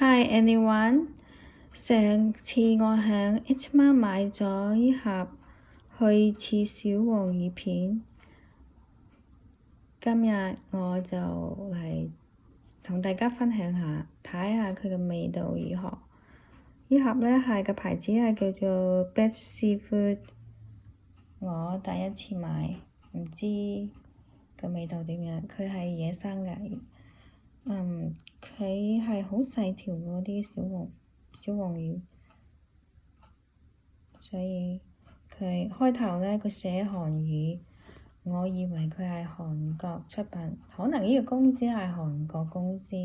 Hi everyone，上次我喺 H-Mart 買咗一盒去刺小黃魚片，今日我就嚟同大家分享下，睇下佢嘅味道如何。呢盒呢係個牌子係叫做 Best Seafood， 我第一次買，唔知個味道點樣。佢係野生嘅。佢係好細條嗰啲小黃魚，所以佢開頭呢，佢寫韓語，我以為佢係韓國出品，可能呢個公司係韓國公司，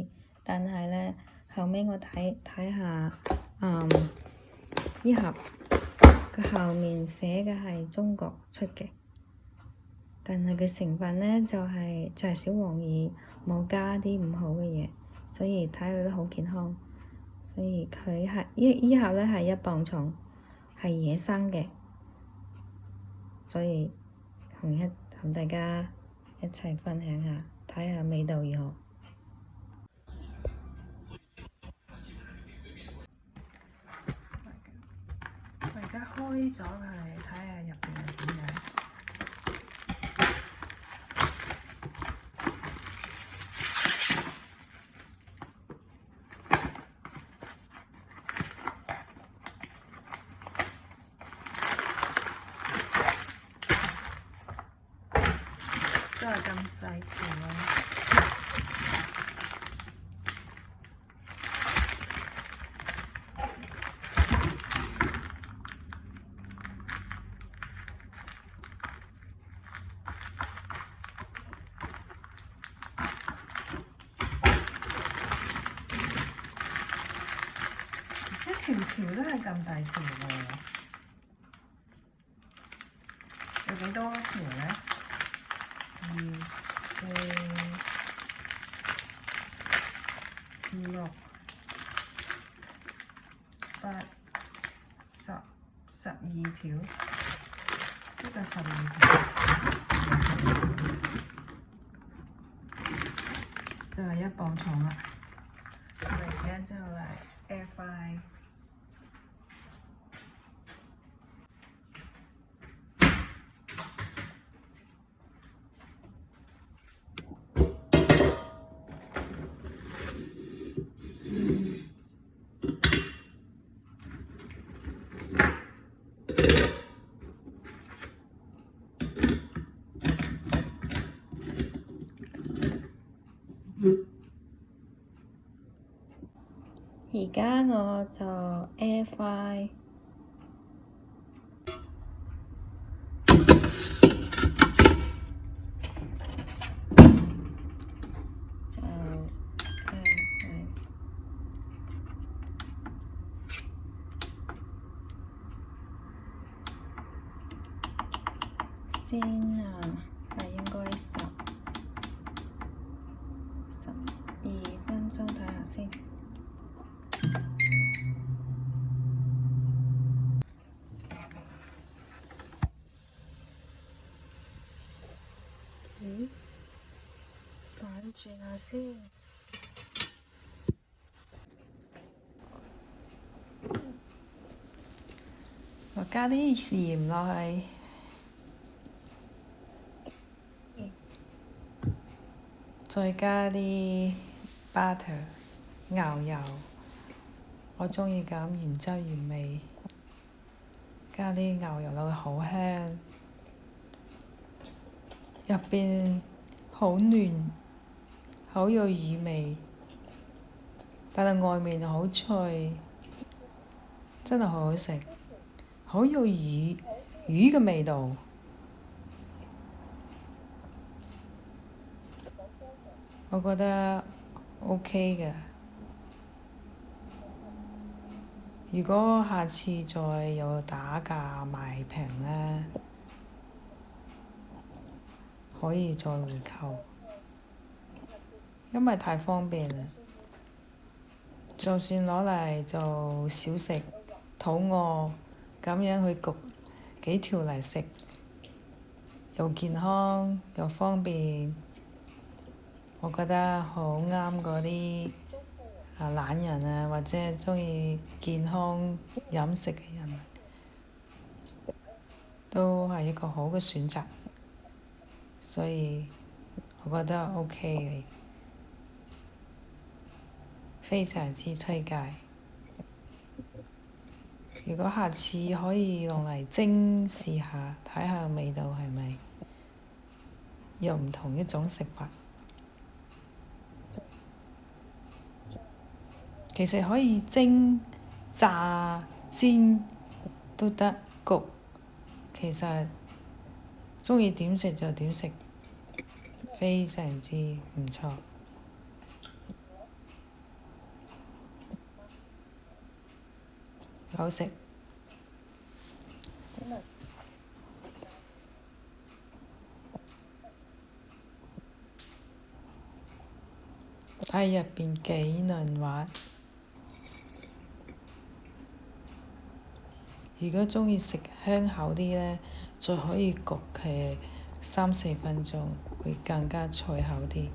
但係呢，後尾我睇下，呢盒佢後面寫嘅係中國出嘅，但係佢成分呢，就係小黃魚，冇加啲唔好嘅嘢。所以睇落都好健康，所以佢係呢盒呢係1磅重，係野生嘅，所以同大家一齊分享下，睇下味道如何。我而家開咗佢，睇下入邊係點樣。都係咁細條咯。條條都係咁大條喎，有幾多條呢？2、4、6、8、10、12條，呢個12條，就係1磅重啦。我哋而家就嚟 air fry。而家我就 air fry，就先係應該12分鐘，睇下先。反轉下先。我加啲鹽落去，再加啲 butter 牛油，我鍾意咁原汁原味。加啲牛油落去好香，入邊好嫩，好有魚味，但係外面好脆，真係好好食，好有魚嘅味道。我覺得 OK 嘅。如果下次再有打價賣平呢，可以再回購，因為太方便啦。就算攞嚟做小食，肚餓咁樣去焗幾條嚟食，又健康又方便，我覺得好啱嗰啲懶人啊，或者鍾意健康飲食嘅人啊，都係一個好嘅選擇。所以我覺得 OK 嘅，非常之推介。如果下次可以用嚟蒸試下，睇下味道係咪有唔同一種食法。其實可以蒸、炸、煎都得，焗其實鍾意點食就點食，非常之唔錯。好食。睇入邊幾嫩滑。如果鍾意食香口啲呢，就可以焗佢3-4分鐘，會更加脆口啲。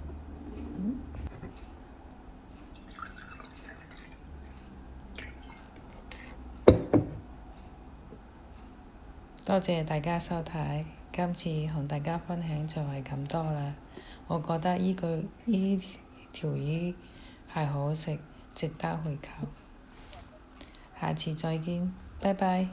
多謝大家收睇，今次同大家分享就係咁多啦。我覺得依條魚係好食，值得去求。下次再見，拜拜。